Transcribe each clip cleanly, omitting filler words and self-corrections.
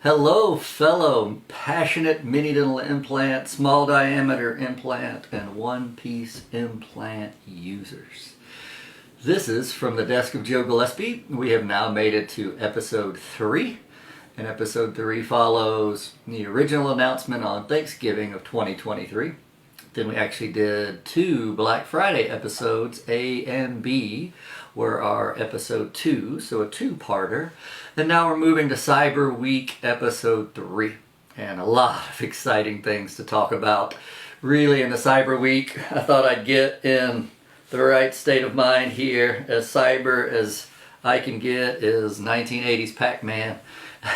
Hello, fellow passionate mini dental implant, small diameter implant, and one-piece implant users. This is from the desk of Joe Gillespie. We have now made it to episode 3, and episode 3 follows the original announcement on Thanksgiving of 2023. Then we actually did 2 Black Friday episodes, A and B, were our episode 2, so a 2-parter. And now we're moving to Cyber Week episode 3. And a lot of exciting things to talk about. Really, in the Cyber Week, I thought I'd get in the right state of mind here. As cyber as I can get is 1980s Pac-Man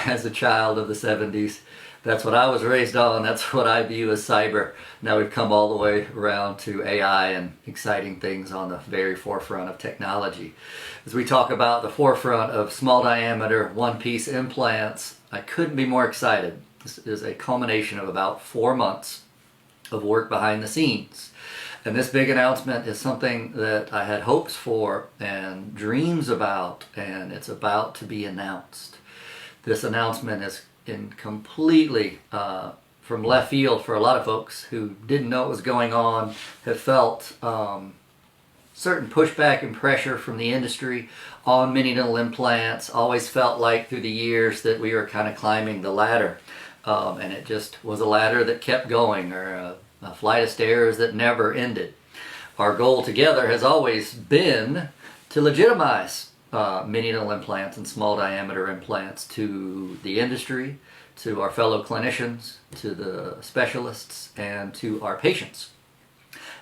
as a child of the 70s. That's what I was raised on. That's what I view as cyber. Now we've come all the way around to AI and exciting things on the very forefront of technology. As we talk about the forefront of small diameter one-piece implants, I couldn't be more excited. This is a culmination of about 4 months of work behind the scenes. And this big announcement is something that I had hopes for and dreams about, and it's about to be announced. This announcement is completely from left field for a lot of folks who didn't know what was going on, have felt certain pushback and pressure from the industry on mini dental implants, always felt like through the years that we were kind of climbing the ladder, and it just was a ladder that kept going, or a flight of stairs that never ended. Our goal together has always been to legitimize mini dental implants and small diameter implants to the industry, to our fellow clinicians, to the specialists, and to our patients.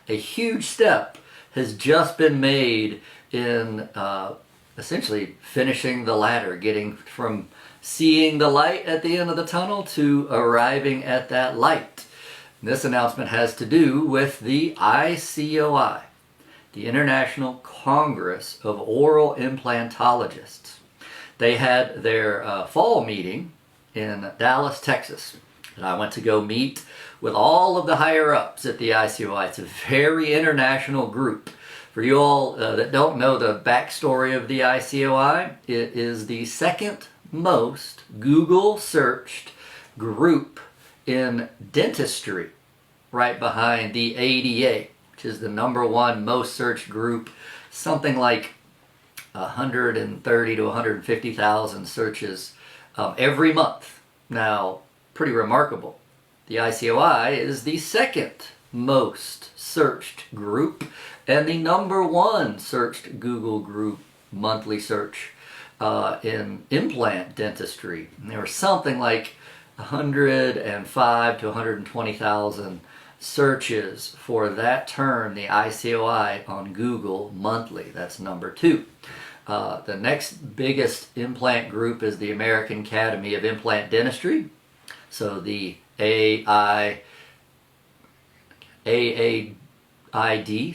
A huge step has just been made in essentially finishing the ladder, getting from seeing the light at the end of the tunnel to arriving at that light. And this announcement has to do with the ICOI, the International Congress of Oral Implantologists. They had their fall meeting in Dallas, Texas. And I went to go meet with all of the higher-ups at the ICOI. It's a very international group. For you all that don't know the backstory of the ICOI, it is the second most Google-searched group in dentistry, right behind the ADA, which is the #1 most searched group, something like 130 to 150,000 searches every month. Now, pretty remarkable. The ICOI is the second most searched group and the #1 searched Google group monthly search in implant dentistry. And there were something like 105 to 120,000 searches for that term, the ICOI, on Google monthly. That's #2. The next biggest implant group is the American Academy of Implant Dentistry. So the AAID,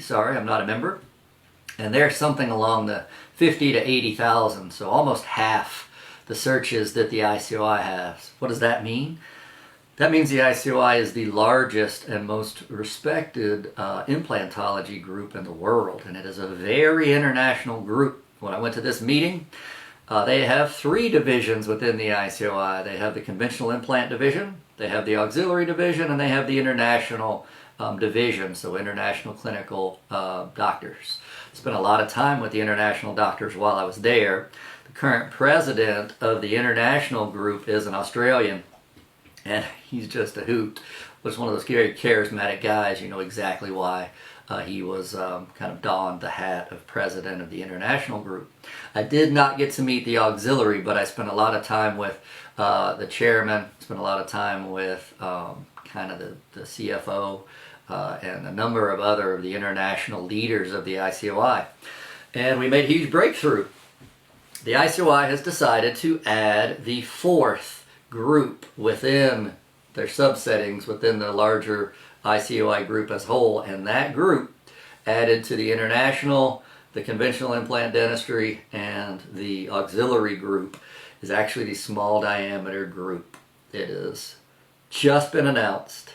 sorry, I'm not a member. And they're something along the 50 to 80,000, so almost half the searches that the ICOI has. What does that mean? That means the ICOI is the largest and most respected implantology group in the world, and it is a very international group. When I went to this meeting, they have 3 divisions within the ICOI. They have the conventional implant division, they have the auxiliary division, and they have the international division, so international clinical doctors. Spent a lot of time with the international doctors while I was there. The current president of the international group is an Australian, and he's just a hoot. Was one of those very charismatic guys. You know exactly why he was kind of donned the hat of president of the international group. I did not get to meet the auxiliary, but I spent a lot of time with the chairman, spent a lot of time with kind of the CFO, and a number of other of the international leaders of the ICOI. And we made a huge breakthrough. The ICOI has decided to add the 4th group within their subsettings within the larger ICOI group as a whole, and that group Added to the international, the conventional implant dentistry, and the auxiliary group is actually the small diameter group. It has just been announced.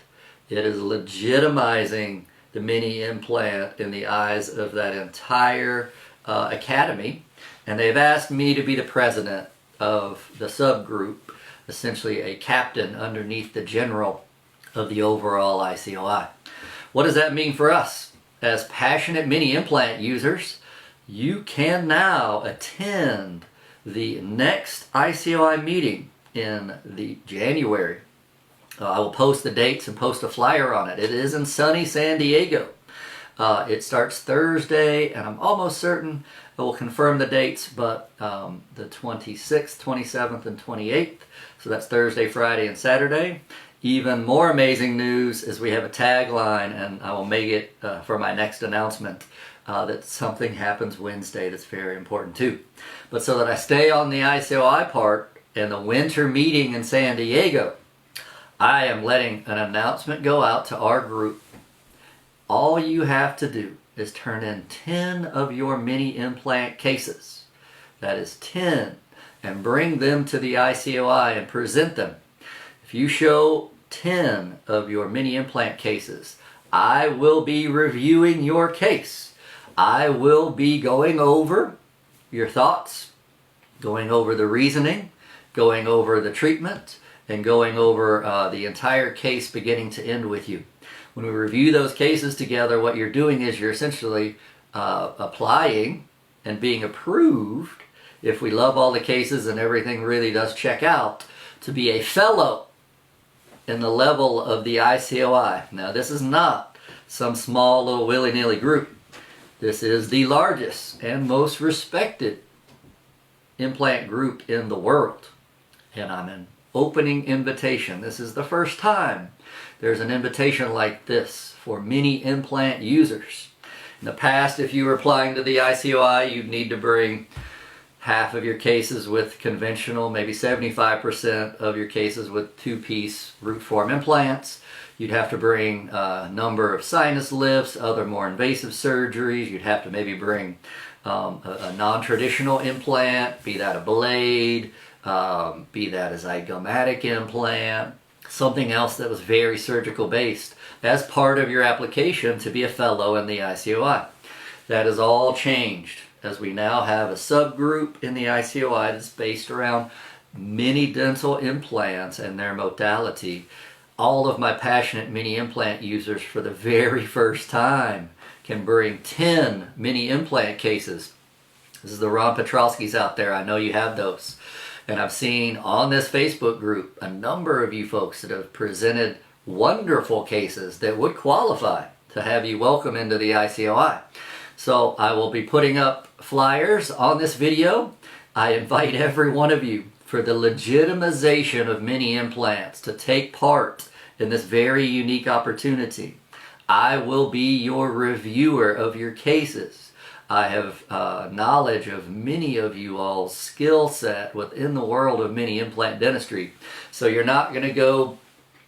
It is legitimizing the mini implant in the eyes of that entire academy, and they've asked me to be the president of the subgroup, essentially a captain underneath the general of the overall ICOI. What does that mean for us? As passionate mini implant users, you can now attend the next ICOI meeting in the January. I will post the dates and post a flyer on it. It is in sunny San Diego. It starts Thursday, and I'm almost certain I will confirm the dates, but the 26th, 27th, and 28th. So that's Thursday, Friday, and Saturday. Even more amazing news is we have a tagline, and I will make it for my next announcement, that something happens Wednesday that's very important too. But so that I stay on the ICOI part and the winter meeting in San Diego, I am letting an announcement go out to our group. All you have to do is turn in 10 of your mini implant cases. That is 10, and bring them to the ICOI and present them. If you show 10 of your mini implant cases, I will be reviewing your case. I will be going over your thoughts, going over the reasoning, going over the treatment, and going over the entire case beginning to end with you. When we review those cases together, what you're doing is you're essentially applying and being approved, if we love all the cases and everything really does check out, to be a fellow in the level of the ICOI. Now, this is not some small little willy-nilly group. This is the largest and most respected implant group in the world. And I'm an opening invitation. This is the first time there's an invitation like this for mini implant users. In the past, if you were applying to the ICOI, you'd need to bring half of your cases with conventional, maybe 75% of your cases with two-piece root form implants. You'd have to bring a number of sinus lifts, other more invasive surgeries. You'd have to maybe bring a non-traditional implant, be that a blade, be that a zygomatic implant, something else that was very surgical based as part of your application to be a fellow in the ICOI. That has all changed, as we now have a subgroup in the ICOI that's based around mini dental implants and their modality. All of my passionate mini implant users for the very first time can bring 10 mini implant cases. This is the Ron Petrowskis out there. I know you have those. And I've seen on this Facebook group a number of you folks that have presented wonderful cases that would qualify to have you welcome into the ICOI. So I will be putting up flyers on this video. I invite every one of you for the legitimization of mini implants to take part in this very unique opportunity. I will be your reviewer of your cases. I have knowledge of many of you all's skill set within the world of mini implant dentistry. So you're not going to go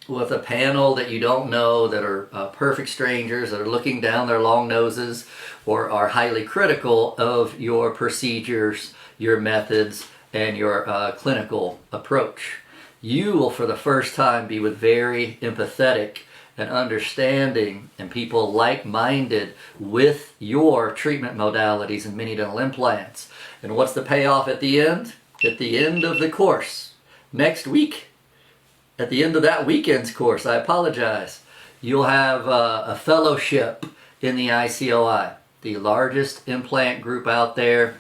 with a panel that you don't know, that are perfect strangers, that are looking down their long noses, or are highly critical of your procedures, your methods, and your clinical approach. You will, for the first time, be with very empathetic and understanding and people like-minded with your treatment modalities and mini dental implants. And what's the payoff at the end? At the end of the course, next week, at the end of that weekend's course, I apologize, you'll have a fellowship in the ICOI, the largest implant group out there.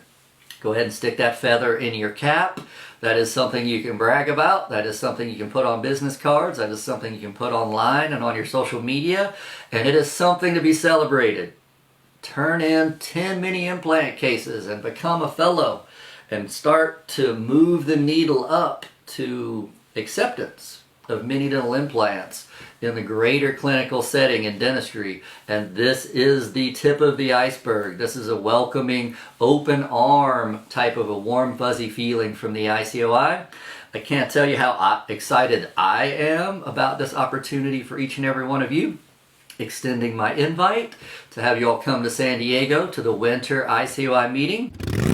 Go ahead and stick that feather in your cap. That is something you can brag about. That is something you can put on business cards. That is something you can put online and on your social media. And it is something to be celebrated. Turn in 10 mini implant cases and become a fellow and start to move the needle up to acceptance of mini dental implants in the greater clinical setting in dentistry. And this is the tip of the iceberg. This is a welcoming, open arm type of a warm, fuzzy feeling from the ICOI. I can't tell you how excited I am about this opportunity for each and every one of you. extending my invite to have you all come to San Diego to the winter ICOI meeting.